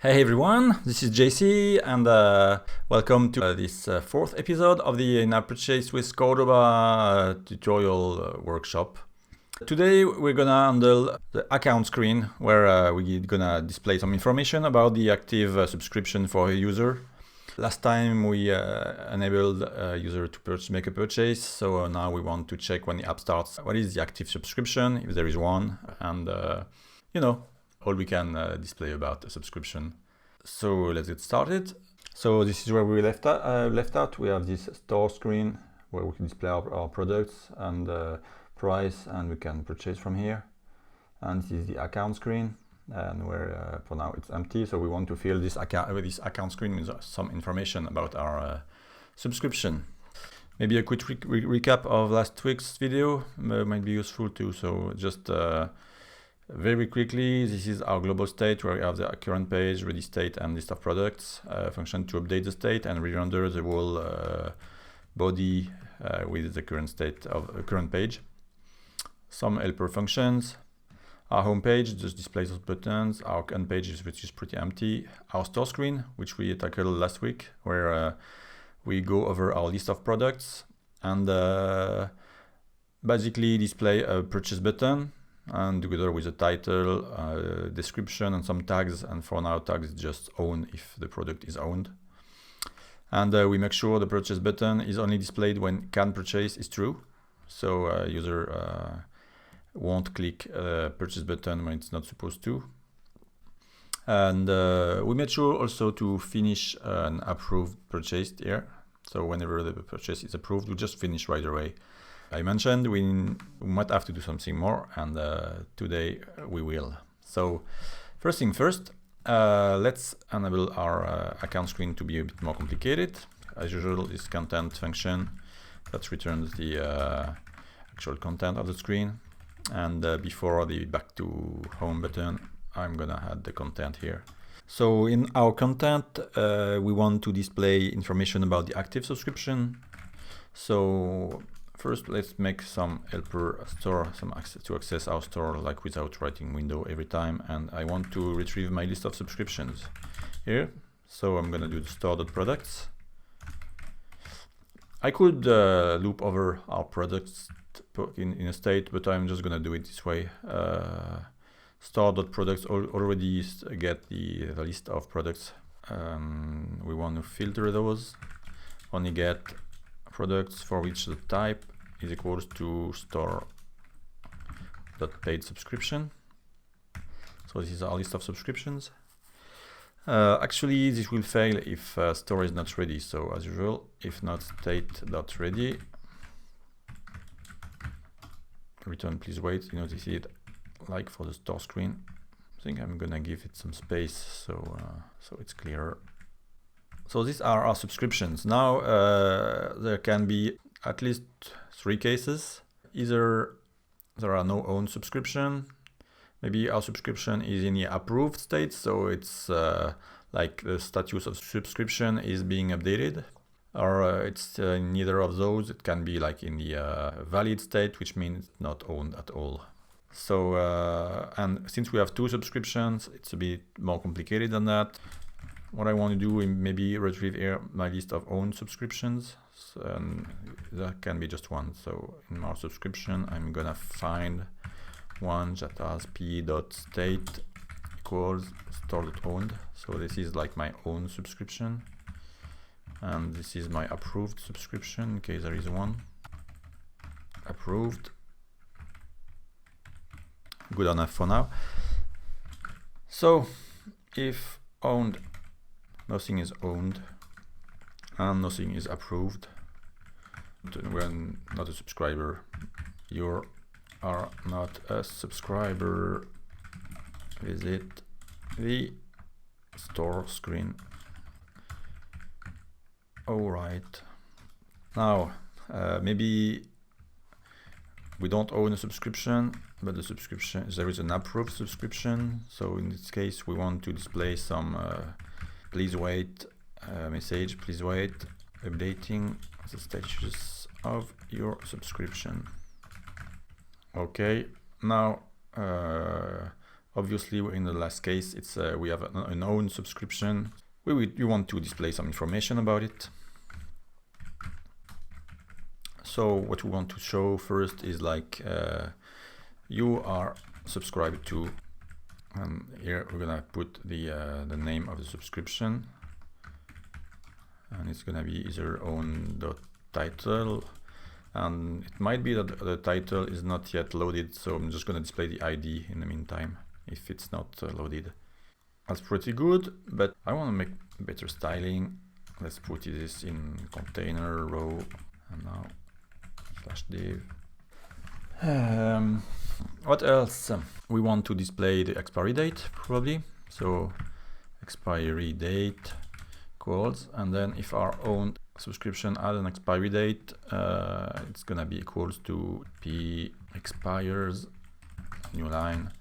Hey everyone, this is JC and welcome to this fourth episode of the In-App Purchase with Cordova tutorial workshop. Today we're gonna handle the account screen where we're gonna display some information about the active subscription for a user. Last time we enabled a user to make a purchase, so now we want to check when the app starts what is the active subscription, if there is one, and all we can display about the subscription. So let's get started. So this is where we left out. We have this store screen where we can display our products and price, and we can purchase from here. And this is the account screen, and where for now it's empty. So we want to fill this account screen with some information about our subscription. Maybe a quick recap of last week's video might be useful too. So just very quickly, this is our global state where we have the current page, ready state, and list of products. Function to update the state and re-render the whole body with the current state of the current page. Some helper functions. Our home page just displays those buttons. Our end page which is pretty empty. Our store screen, which we tackled last week, where we go over our list of products and basically display a purchase button, and together with a title, description, and some tags. And for now, tags just own if the product is owned. And we make sure the purchase button is only displayed when can purchase is true. So user won't click purchase button when it's not supposed to. And we made sure also to finish an approved purchase here. So whenever the purchase is approved, we just finish right away. I mentioned we might have to do something more, and today we will. So first thing first, let's enable our account screen to be a bit more complicated. As usual, this content function that returns the actual content of the screen. And before the back to home button, I'm gonna add the content here. So in our content, we want to display information about the active subscription. So first, let's make some helper store, some access to access our store, like without writing window every time. And I want to retrieve my list of subscriptions here. So I'm gonna do the store.products. I could loop over our products in a state, but I'm just gonna do it this way. Store.products already get the list of products. We want to filter those, only get products for which the type is equals to store.paid subscription. So this is our list of subscriptions. Actually, this will fail if store is not ready. So as usual, if not state.ready, return please wait. You know, this is it, like for the store screen. I think I'm gonna give it some space so it's clearer. So these are our subscriptions. Now there can be at least three cases. Either there are no own subscription, maybe our subscription is in the approved state, so it's like the status of subscription is being updated, or it's neither of those. It can be like in the valid state, which means not owned at all. So and since we have two subscriptions, it's a bit more complicated than that. What I want to do is maybe retrieve here my list of own subscriptions. So, that can be just one. So in our subscription, I'm gonna find one that has p.state equals store.owned. So this is like my own subscription, and this is my approved subscription in case there is one. Approved. Good enough for now. So if owned, nothing is owned and nothing is approved, we're not a subscriber. You are not a subscriber. Visit the store screen. All right. Now maybe we don't own a subscription, but the subscription, there is an approved subscription. So in this case, we want to display some please wait message. Please wait, updating the status of your subscription. Okay, now Obviously, in the last case, it's we have an own subscription. You want to display some information about it. So what we want to show first is like you are subscribed to, and here we're gonna put the name of the subscription, and it's gonna be either own.title, and it might be that the title is not yet loaded, so I'm just gonna display the ID in the meantime if it's not loaded. That's pretty good, but I want to make better styling. Let's put this in container row, and now /div. What else? We want to display the expiry date, probably. So expiry date equals, and then if our own subscription has an expiry date, it's gonna be equals to p expires new line.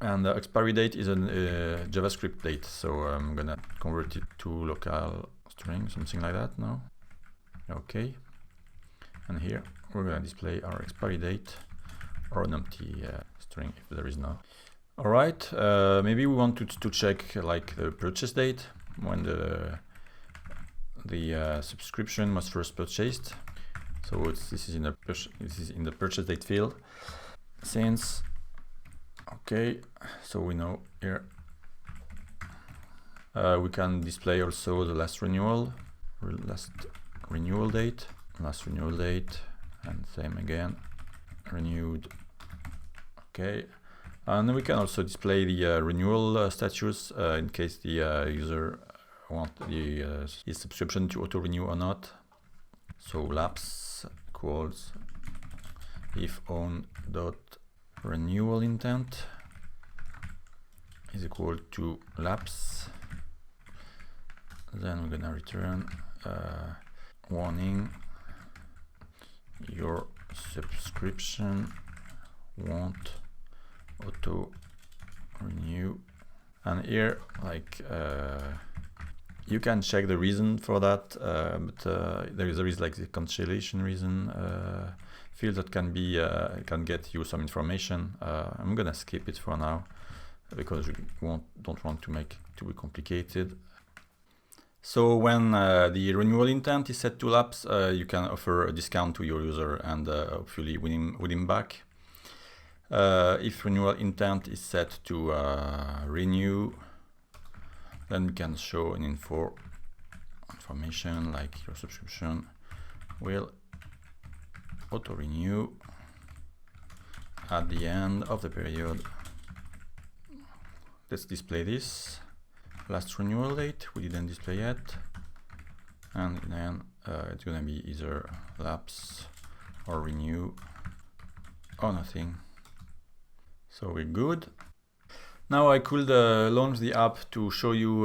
And the expiry date is a JavaScript date, so I'm gonna convert it to local string, something like that now. Okay. And here we're gonna display our expiry date or an empty string if there is none. All right, maybe we want to check like the purchase date when the subscription was first purchased. So this is in the purchase date field. Since okay, so we know here we can display also the last renewal date, and same again, renewed. Okay, and we can also display the renewal status in case the user want his subscription to auto renew or not. So lapse equals if own dot renewal intent is equal to lapse. Then we're gonna return warning, your subscription won't auto renew. And here, like you can check the reason for that, but there is like the cancellation reason field that can be can get you some information. I'm gonna skip it for now because we don't want to make it too complicated. So when the renewal intent is set to lapse, you can offer a discount to your user and hopefully win him back. If renewal intent is set to renew, then we can show an information like your subscription will auto renew at the end of the period. Let's display this. Last renewal date, we didn't display yet, and then it's gonna be either lapse or renew or nothing. So we're good. Now I could launch the app to show you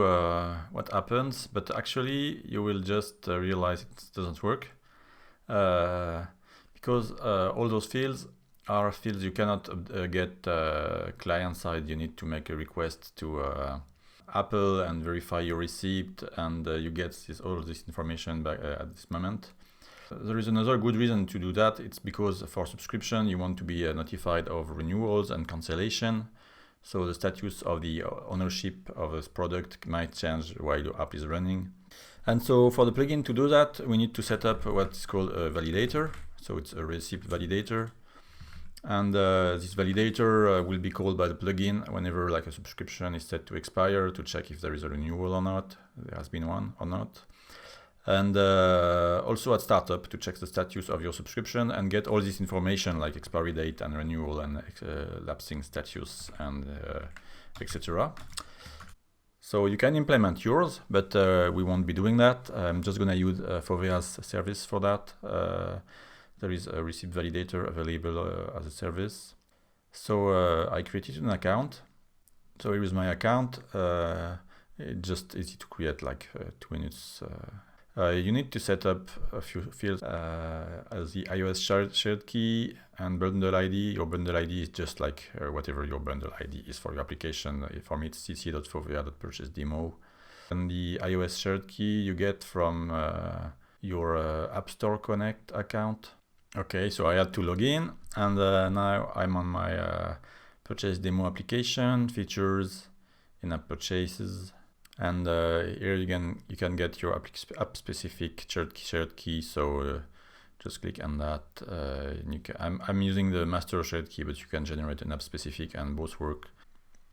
what happens, but actually you will just realize it doesn't work because all those fields are fields you cannot get client side. You need to make a request to Apple and verify your receipt, and you get all this information back at this moment. There is another good reason to do that. It's because for subscription you want to be notified of renewals and cancellation. So the status of the ownership of this product might change while your app is running. And so for the plugin to do that, we need to set up what is called a validator. So it's a receipt validator. And this validator will be called by the plugin whenever like a subscription is set to expire to check if there is a renewal or not, there has been one or not. And also at startup to check the status of your subscription and get all this information like expiry date and renewal and lapsing status and etc. So you can implement yours, but we won't be doing that. I'm just gonna use Fovea's service for that. There is a receipt validator available as a service. So I created an account. So here is my account. It's just easy to create, like 2 minutes. You need to set up a few fields as the iOS shared key and bundle ID. Your bundle ID is just like whatever your bundle ID is for your application. For me, it's cc.fovea.purchaseDemo. And the iOS shared key you get from your App Store Connect account. Okay, so I had to log in, and now I'm on my purchase demo application, features, in-app purchases, and here you can get your app specific shared key. So just click on that. I'm using the master shared key, but you can generate an app specific and both work.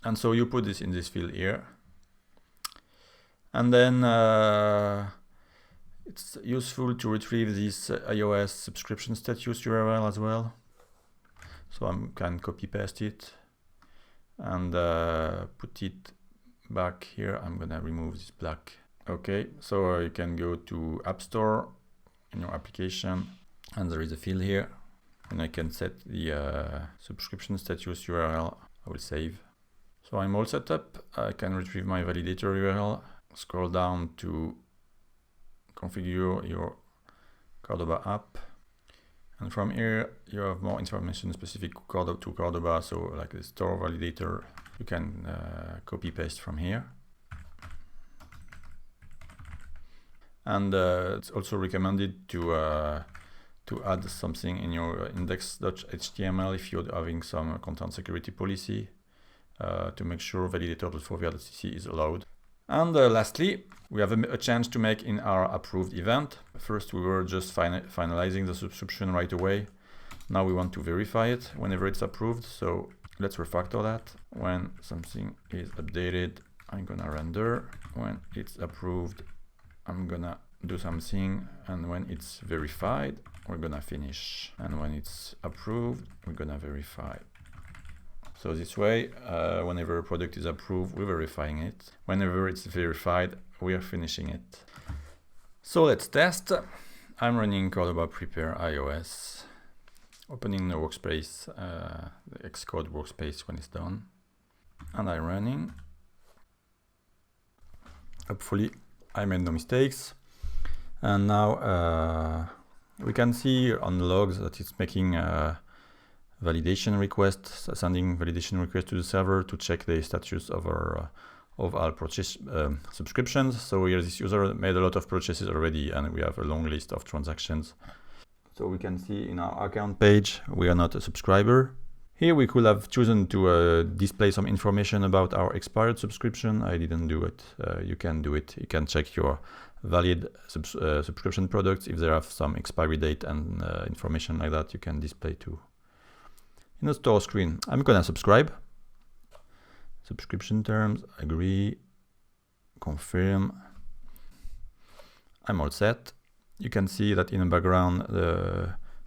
And so you put this in this field here, and then it's useful to retrieve this iOS subscription status URL as well. So I can copy paste it and put it back here. I'm gonna remove this black. Okay, so you can go to App Store in your application, and there is a field here, and I can set the subscription status URL. I will save. So I'm all set up. I can retrieve my validator URL, scroll down to configure your Cordova app, and from here you have more information specific to Cordova, so like the store validator. You can copy paste from here, and it's also recommended to add something in your index.html if you're having some content security policy to make sure validator.forvia.cc is allowed. And lastly, we have a change to make in our approved event. First, we were just finalizing the subscription right away. Now we want to verify it whenever it's approved. So let's refactor that. When something is updated, I'm gonna render. When it's approved, I'm gonna do something. And when it's verified, we're gonna finish. And when it's approved, we're gonna verify. So this way, whenever a product is approved, we're verifying it. Whenever it's verified, we are finishing it. So let's test. I'm running Cordova Prepare iOS, opening the workspace, the Xcode workspace when it's done, and I'm running. Hopefully, I made no mistakes. And now we can see on the logs that it's making validation requests, sending validation requests to the server to check the status of our purchase subscriptions. So here this user made a lot of purchases already, and we have a long list of transactions. So we can see in our account page, we are not a subscriber. Here we could have chosen to display some information about our expired subscription. I didn't do it. You can do it. You can check your valid subscription products. If they have some expiry date and information like that, you can display too. In the store screen, I'm gonna subscribe. Subscription terms, agree, confirm. I'm all set. You can see that in the background,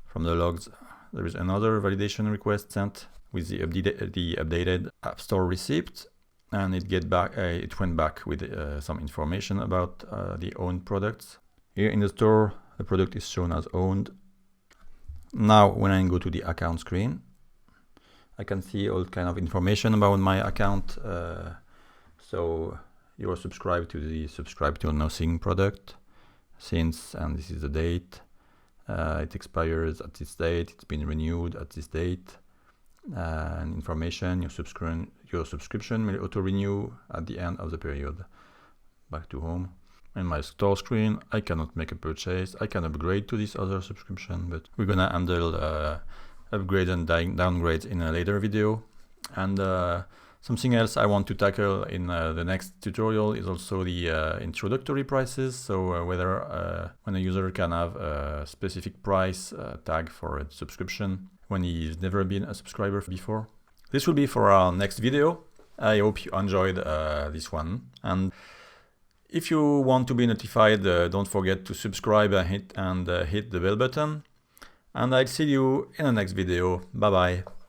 from the logs, there is another validation request sent with the updated App Store receipt, and it went back with some information about the owned products. Here in the store, the product is shown as owned. Now, when I go to the account screen, I can see all kind of information about my account. So you are subscribed to the subscribe to nothing product since, and this is the date. It expires at this date. It's been renewed at this date. And information, your subscription will auto renew at the end of the period. Back to home. In my store screen, I cannot make a purchase. I can upgrade to this other subscription, but we're gonna handle upgrades and downgrades in a later video. And something else I want to tackle in the next tutorial is also the introductory prices. So whether when a user can have a specific price tag for a subscription when he's never been a subscriber before. This will be for our next video. I hope you enjoyed this one. And if you want to be notified, don't forget to subscribe and hit the bell button. And I'll see you in the next video. Bye bye.